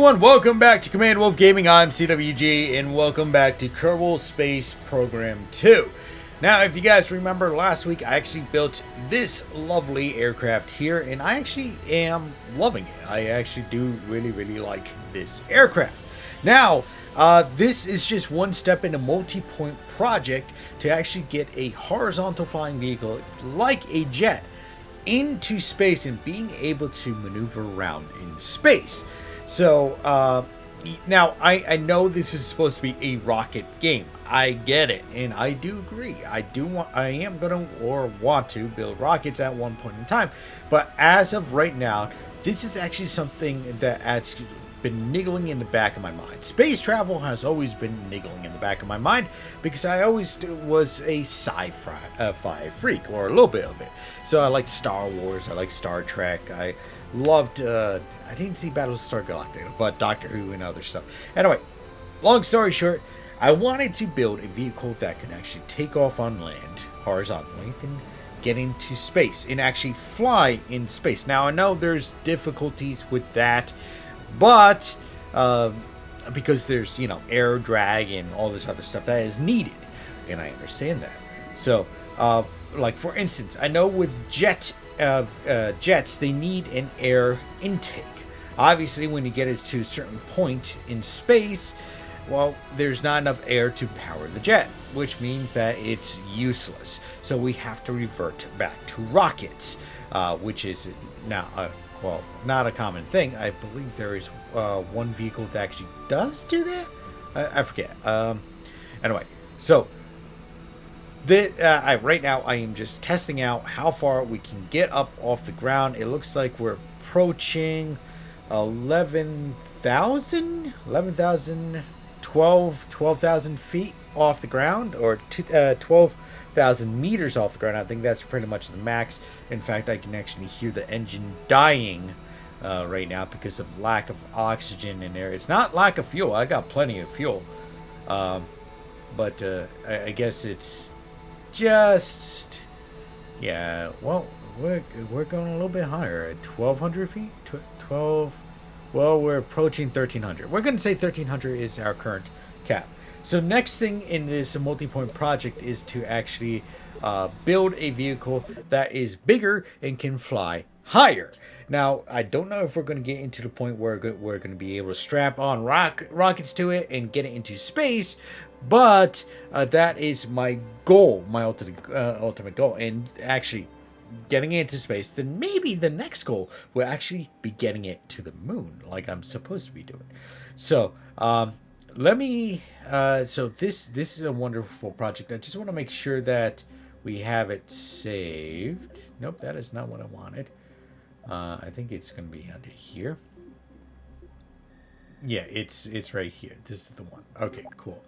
everyone, welcome back to Command Wolf Gaming. I'm CWG, and welcome back to Kerbal Space Program 2. Now, if you guys remember last week, I actually built this lovely aircraft here, and I actually am loving it. I actually do really like this aircraft. Now, this is just one step in a multi-point project to actually get a horizontal flying vehicle like a jet into space and being able to maneuver around in space. So, now I know this is supposed to be a rocket game. I get it, and I do agree. I am gonna or want to build rockets at one point in time. But as of right now, this is actually something that has been niggling in the back of my mind. Space travel has always been niggling in the back of my mind because I always was a sci-fi freak, or a little bit of it. So I like Star Wars, I like Star Trek, I loved, I didn't see Battlestar Galactica, but Doctor Who and other stuff. Anyway, long story short, I wanted to build a vehicle that could actually take off on land horizontally and get into space and actually fly in space. Now, I know there's difficulties with that, but because there's, air drag and all this other stuff that is needed, and I understand that. So, like for instance, I know with jets, they need an air intake. Obviously, when you get it to a certain point in space, well, there's not enough air to power the jet, which means that it's useless. So we have to revert back to rockets, which is now, not a common thing. I believe there is one vehicle that actually does do that. I forget. Anyway, so right now I am just testing out how far we can get up off the ground. It looks like we're approaching 12,000 feet off the ground, or 12,000 meters off the ground. I think that's pretty much the max. In fact, I can actually hear the engine dying right now because of lack of oxygen in there. It's not lack of fuel. I got plenty of fuel. But I guess it's just, yeah, well, we're going a little bit higher at 1,200 feet. 12. Well, we're approaching 1,300. We're going to say 1,300 is our current cap. So next thing in this multi-point project is to actually build a vehicle that is bigger and can fly higher. Now, I don't know if we're going to get into the point where we're going to be able to strap on rockets to it and get it into space, but that is my goal, my ultimate goal, and actually getting it into space. Then maybe the next goal will actually be getting it to the moon, like I'm supposed to be doing. So, let me. So this is a wonderful project. I just want to make sure that we have it saved. Nope, that is not what I wanted. I think it's going to be under here. Yeah, it's right here. This is the one. Okay, cool.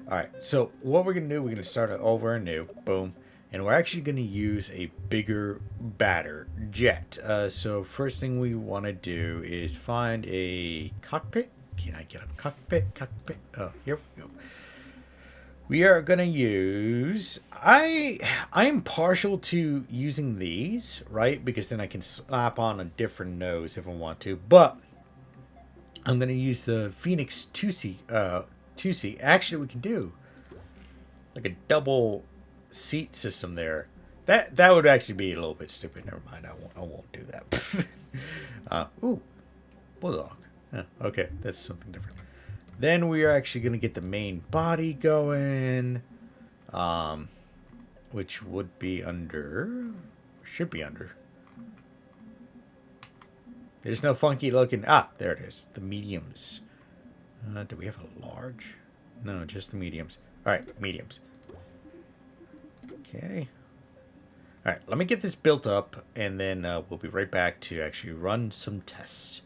All right. So what we're going to do, we're going to start it over anew. Boom. And we're actually going to use a bigger, badder jet. So first thing we want to do is find a cockpit. Can I get a cockpit? Oh, here we go. We are going to use... I'm partial to using these, right? Because then I can slap on a different nose if I want to. But I'm going to use the Phoenix 2C. Actually, we can do like a double seat system there. That would actually be a little bit stupid. Never mind. I won't do that. Ooh, bulldog. Okay, that's something different. Then we are actually going to get the main body going, which would be under, should be under. There's no funky looking, there it is, the mediums. Do we have a large? No, just the mediums. All right, mediums. Okay. All right, let me get this built up, and then we'll be right back to actually run some tests.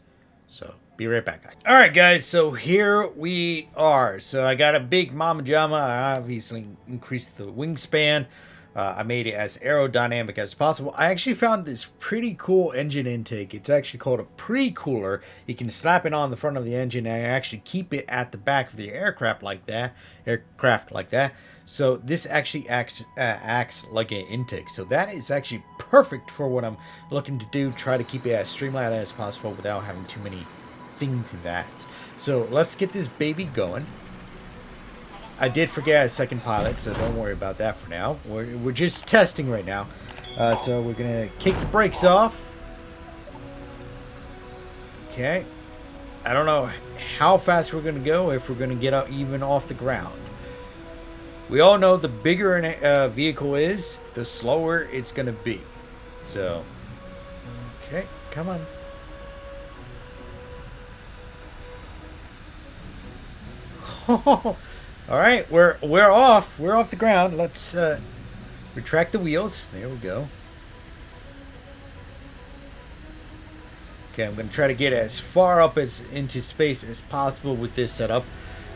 So, be right back, guys. All right, guys, so here we are. So, I got a big mama jama. I obviously increased the wingspan. I made it as aerodynamic as possible. I actually found this pretty cool engine intake. It's actually called a pre-cooler. You can slap it on the front of the engine and actually keep it at the back of the aircraft like that. So this actually acts like an intake. So that is actually perfect for what I'm looking to do. Try to keep it as streamlined as possible without having too many things in that. So let's get this baby going. I did forget a second pilot, so don't worry about that for now. We're just testing right now. So we're going to kick the brakes off. Okay. I don't know how fast we're going to go, if we're going to get up even off the ground. We all know the bigger a vehicle is, the slower it's going to be. So, okay, come on. All right, we're off. We're off the ground. Let's retract the wheels. There we go. Okay, I'm going to try to get as far up into space as possible with this setup.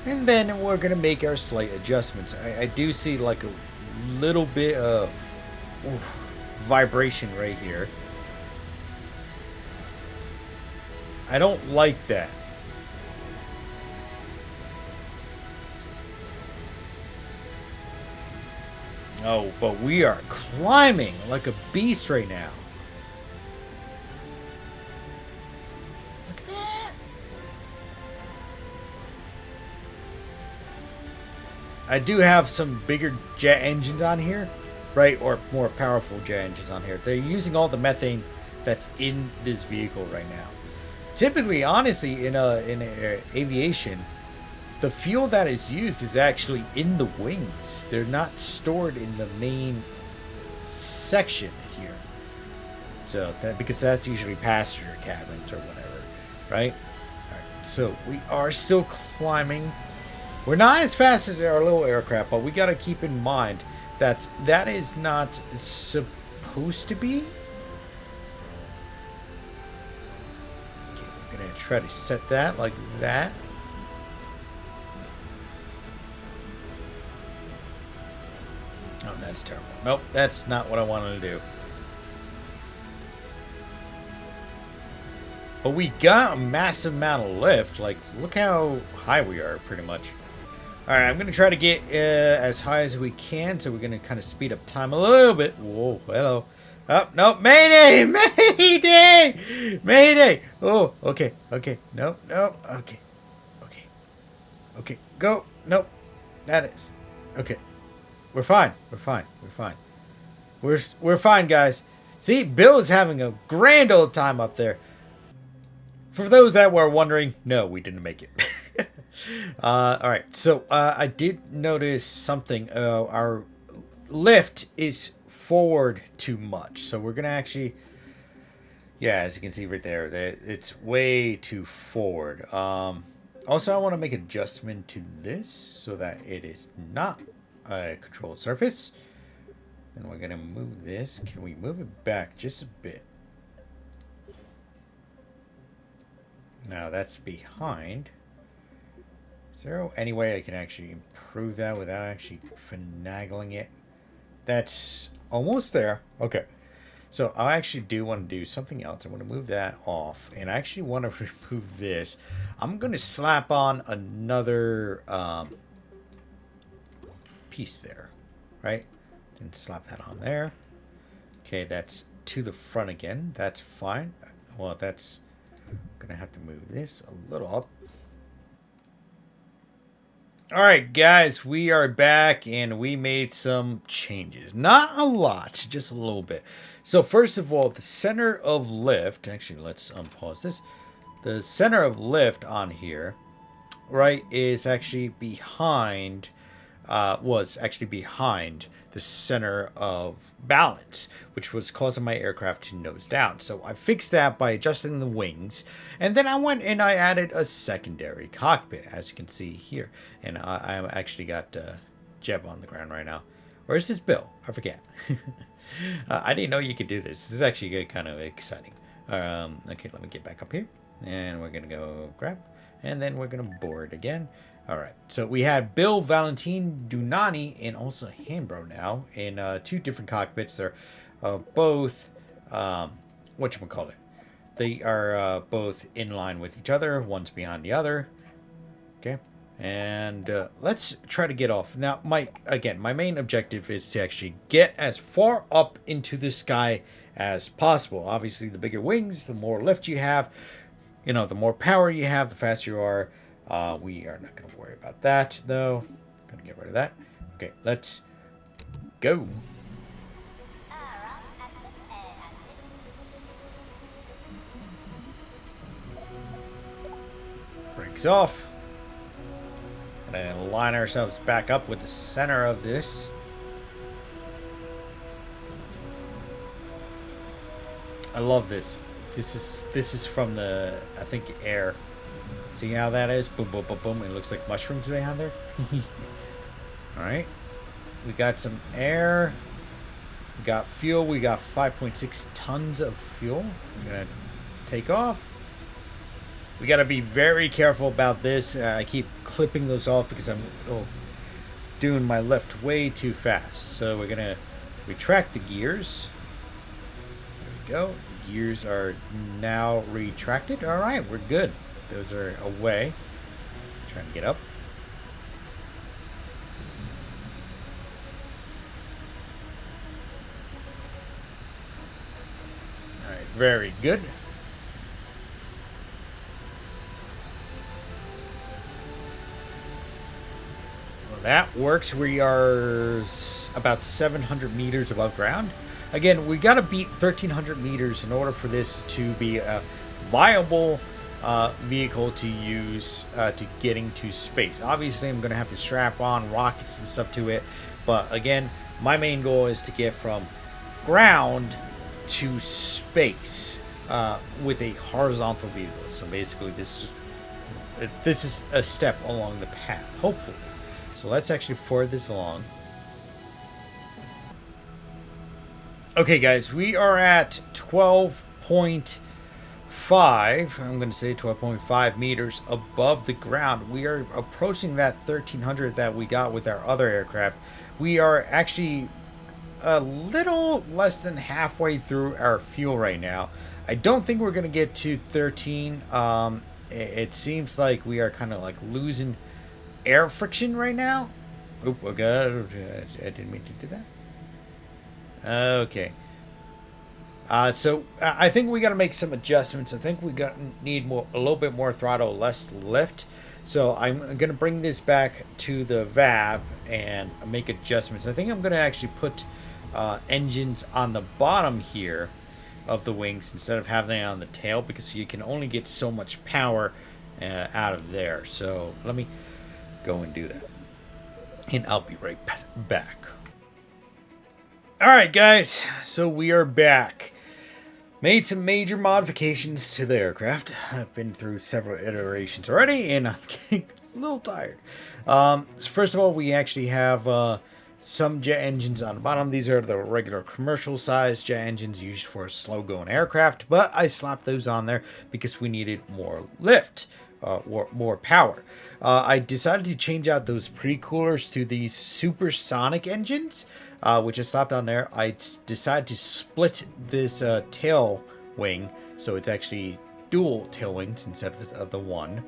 And then we're going to make our slight adjustments. I do see like a little bit of vibration right here. I don't like that. Oh, but we are climbing like a beast right now. Look at that. I do have some bigger jet engines on here, right? Or more powerful jet engines on here. They're using all the methane that's in this vehicle right now. Typically, honestly, in aviation, the fuel that is used is actually in the wings. They're not stored in the main section here. So because that's usually passenger cabins or whatever, right? All right. So we are still climbing. We're not as fast as our little aircraft, but we got to keep in mind that that is not supposed to be. Okay, we're gonna try to set that like that. Oh, that's terrible. Nope, that's not what I wanted to do. But we got a massive amount of lift. Like, look how high we are, pretty much. Alright, I'm going to try to get as high as we can. So we're going to kind of speed up time a little bit. Whoa, hello. Oh, no, Mayday! Mayday! Mayday! Oh, okay, okay. Nope, nope. Okay, okay. Okay, go. Nope. That is. Okay. We're fine. We're fine. We're fine. We're fine, guys. See, Bill is having a grand old time up there. For those that were wondering, no, we didn't make it. All right. So I did notice something. Our lift is forward too much. So we're gonna actually, yeah, as you can see right there, it's way too forward. Also, I want to make an adjustment to this so that it is not a controlled surface. And we're gonna move this. Can we move it back just a bit? Now that's behind. Is there any way I can actually improve that without actually finagling it? That's almost there. Okay. So I actually do want to do something else. I want to move that off. And I actually want to remove this. I'm going to slap on another piece there. Right? And slap that on there. Okay, that's to the front again. That's fine. Well, that's... I'm going to have to move this a little up. Alright, guys, we are back and we made some changes. Not a lot, just a little bit. So, first of all, the center of lift, actually, let's unpause this. The center of lift on here, right, is actually behind, was actually behind the center of balance, which was causing my aircraft to nose down. So I fixed that by adjusting the wings, and then I went and I added a secondary cockpit, as you can see here. And I actually got Jeb on the ground right now. Or is this Bill? I forget. I didn't know you could do this. This is actually kind of exciting. Okay, let me get back up here, and we're gonna go grab, and then we're gonna board again. All right, so we had Bill, Valentine, Dunani, and also Hambro now in two different cockpits. They're both, whatchamacallit, they are both in line with each other. One's behind the other. Okay, and let's try to get off. Now, my main objective is to actually get as far up into the sky as possible. Obviously, the bigger wings, the more lift you have, You know, the more power you have, the faster you are. We are not going to worry about that, though. Going to get rid of that. Okay, let's go. Brakes off. And then line ourselves back up with the center of this. I love this. This is from the, I think, air. See how that is? Boom, boom, boom, boom. It looks like mushrooms behind there. Alright. We got some air. We got fuel. We got 5.6 tons of fuel. I'm going to take off. We got to be very careful about this. I keep clipping those off because I'm doing my lift way too fast. So we're going to retract the gears. There we go. The gears are now retracted. All right, we're good. Those are away. Trying to get up. All right, very good. Well, that works. We are about 700 meters above ground. Again, we got to beat 1,300 meters in order for this to be a viable vehicle to use to getting to space. Obviously, I'm going to have to strap on rockets and stuff to it, but again, my main goal is to get from ground to space with a horizontal vehicle. So basically, this is a step along the path, hopefully. So let's actually forward this along. Okay, guys, we are at 12.5. I'm going to say 12.5 meters above the ground. We are approaching that 1,300 that we got with our other aircraft. We are actually a little less than halfway through our fuel right now. I don't think we're going to get to 13. It seems like we are kind of like losing air friction right now. Oop, okay, I didn't mean to do that. Okay. So I think we got to make some adjustments. I think we need a little bit more throttle, less lift. So I'm going to bring this back to the VAB and make adjustments. I think I'm going to actually put engines on the bottom here of the wings instead of having it on the tail, because you can only get so much power out of there. So let me go and do that, and I'll be right back. Alright guys, so we are back. Made some major modifications to the aircraft. I've been through several iterations already, and I'm getting a little tired. So first of all, we actually have some jet engines on the bottom. These are the regular commercial size jet engines used for slow going aircraft, but I slapped those on there because we needed more lift, or more power. I decided to change out those pre-coolers to these supersonic engines, which I slapped on there. I decided to split this tail wing, so it's actually dual tail wings instead of the one.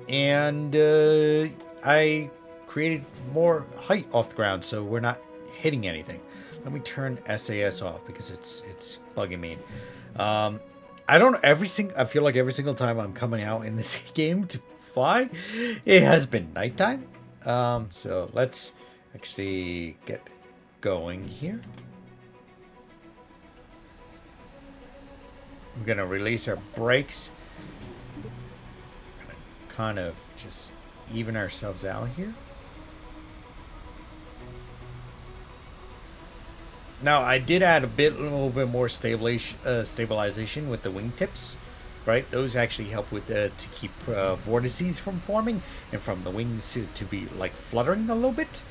And I created more height off the ground, so we're not hitting anything. Let me turn SAS off because it's bugging me. I don't I feel like every single time I'm coming out in this game to fly, it has been nighttime. So let's actually get going here. I'm gonna release our brakes. Gonna kind of just even ourselves out here. Now I did add a little bit more stabilization with the wingtips, right? Those actually help with to keep vortices from forming and from the wings to be like fluttering a little bit.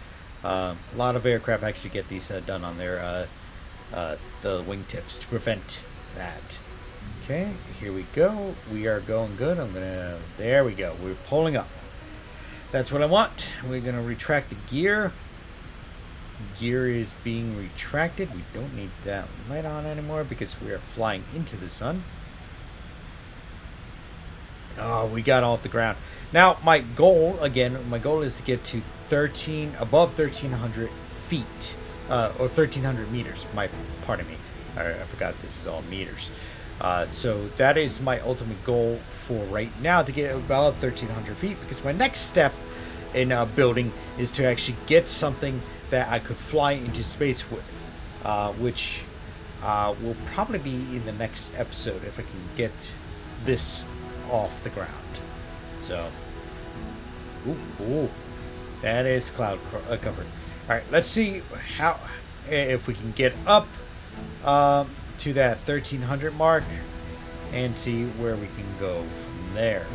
A lot of aircraft actually get these done on their the wingtips to prevent that. Okay, here we go. We are going good. There we go. We're pulling up. That's what I want. We're gonna retract the gear. Gear is being retracted. We don't need that light on anymore because we are flying into the sun. Oh, we got off the ground. Now, my goal is to get to above 1,300 feet, or 1,300 meters. Pardon me. I forgot this is all meters. So that is my ultimate goal for right now, to get about 1,300 feet, because my next step in building is to actually get something that I could fly into space with, which will probably be in the next episode if I can get this off the ground. So, ooh, that is cloud cover. All right, let's see how if we can get up to that 1,300 mark and see where we can go from there.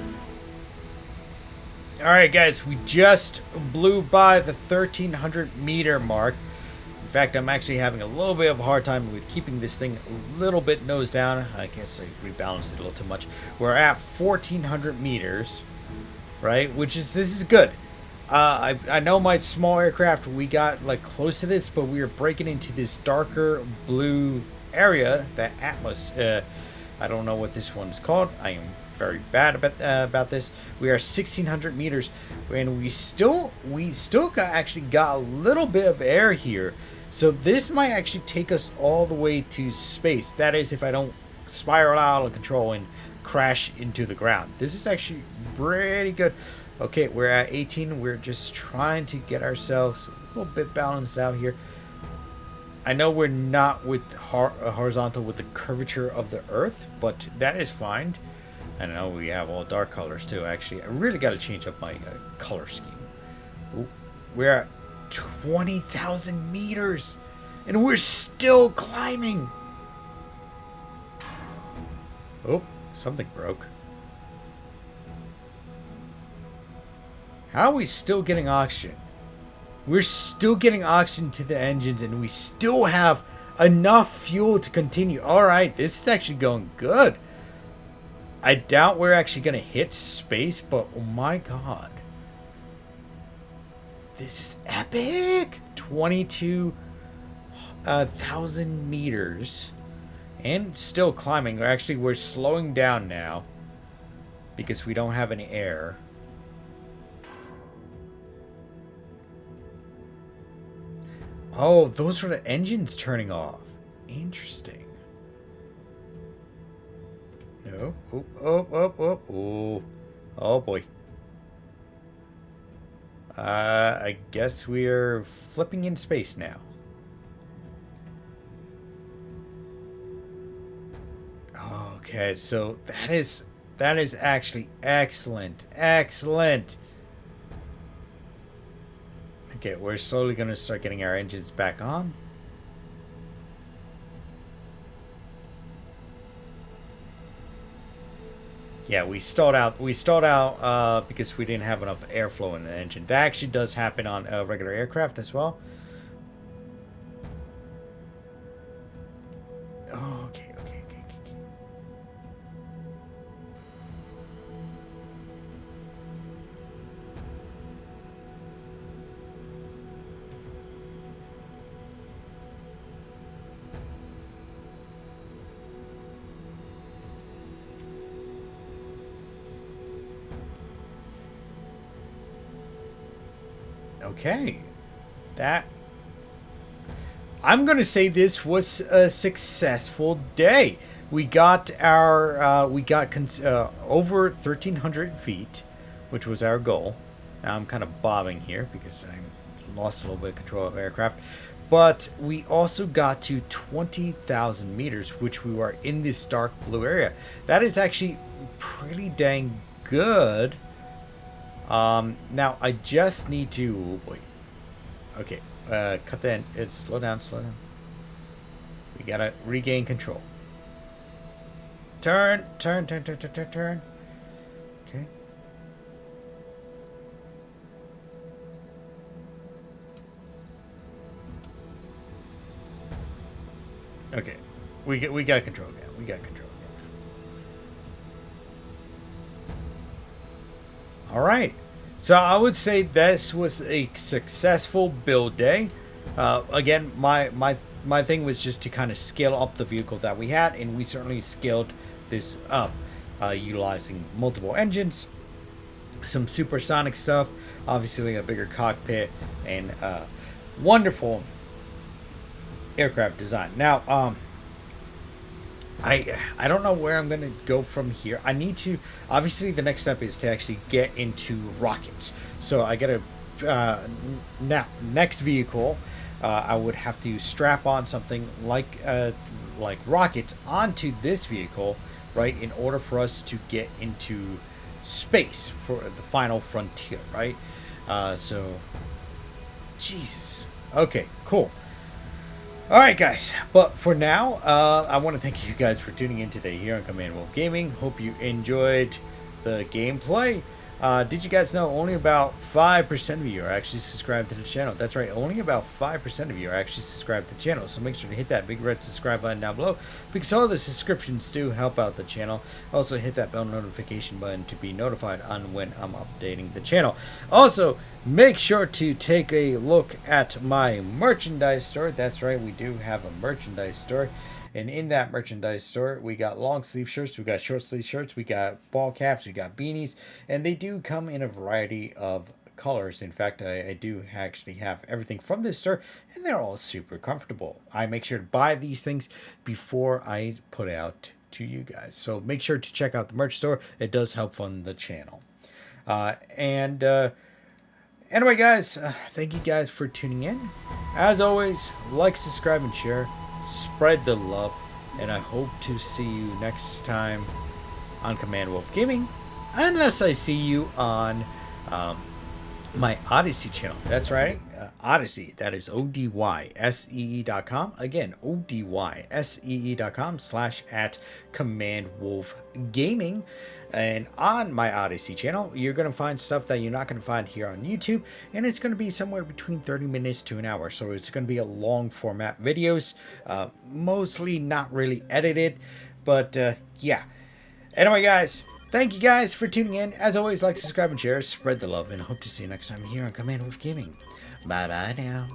All right, guys, we just blew by the 1,300 meter mark. In fact, I'm actually having a little bit of a hard time with keeping this thing a little bit nose down. I guess I rebalanced it a little too much. We're at 1,400 meters, right? This is good. I know my small aircraft, we got like close to this, but we are breaking into this darker blue area, that Atlas. I don't know what this one's called. I am very bad about this. We are 1,600 meters, and we still actually got a little bit of air here. So this might actually take us all the way to space. That is, if I don't spiral out of control and crash into the ground. This is actually pretty good. Okay, we're at 18. We're just trying to get ourselves a little bit balanced out here. I know we're not with horizontal with the curvature of the Earth, but that is fine. I know we have all dark colors too. Actually, I really got to change up my color scheme. Ooh, we're at 20,000 meters, and we're still climbing. Oh, something broke. How are we still getting oxygen? We're still getting oxygen to the engines, and we still have enough fuel to continue. Alright, this is actually going good. I doubt we're actually going to hit space, but oh my god. This is epic! 22,000 meters. And still climbing. We're slowing down now, because we don't have any air. Oh, those were the engines turning off. Interesting. No. Oh. Oh boy. I guess we're flipping in space now. Okay, so that is actually excellent. Excellent. Okay, we're slowly going to start getting our engines back on. Yeah, we stalled out because we didn't have enough airflow in the engine. That actually does happen on regular aircraft as well. Oh, okay. Okay, I'm gonna say this was a successful day. We got our over 1,300 feet, which was our goal. Now I'm kind of bobbing here because I lost a little bit of control of aircraft, but we also got to 20,000 meters, which we were in this dark blue area. That is actually pretty dang good. Now I just need to, oh boy. Okay, cut that, slow down. We gotta regain control. Turn. Okay. Okay, we got control again. All right, so I would say this was a successful build day. Again, my thing was just to kind of scale up the vehicle that we had, and we certainly scaled this up, utilizing multiple engines, some supersonic stuff, obviously a bigger cockpit, and wonderful aircraft design. Now, I don't know where I'm gonna go from here. I need to, obviously the next step is to actually get into rockets. So I gotta now next vehicle, I would have to strap on something like rockets onto this vehicle, right, in order for us to get into space for the final frontier, right? So Jesus. Okay, cool. All right, guys. But for now, I want to thank you guys for tuning in today here on Command Wolf Gaming. Hope you enjoyed the gameplay. Did you guys know only about 5% of you are actually subscribed to the channel? That's right, only about 5% of you are actually subscribed to the channel. So make sure to hit that big red subscribe button down below, because all the subscriptions do help out the channel. Also hit that bell notification button to be notified on when I'm updating the channel. Also, make sure to take a look at my merchandise store. That's right, we do have a merchandise store. And in that merchandise store, we got long sleeve shirts, we got short sleeve shirts, we got ball caps, we got beanies, and they do come in a variety of colors. In fact, I do actually have everything from this store, and they're all super comfortable. I make sure to buy these things before I put out to you guys. So make sure to check out the merch store. It does help fund the channel. Anyway, guys, thank you guys for tuning in. As always, like, subscribe, and share. Spread the love, and I hope to see you next time on Command Wolf Gaming, unless I see you on my Odyssey channel. That's right, Odyssey. That is ODYSEE.com. Again, ODYSEE.com/at Command Wolf Gaming. And on my Odyssey channel, you're going to find stuff that you're not going to find here on YouTube. And it's going to be somewhere between 30 minutes to an hour. So it's going to be a long format videos. Mostly not really edited. But yeah. Anyway, guys, thank you guys for tuning in. As always, like, subscribe, and share. Spread the love. And I hope to see you next time here on Command Wolf Gaming. Bye-bye now.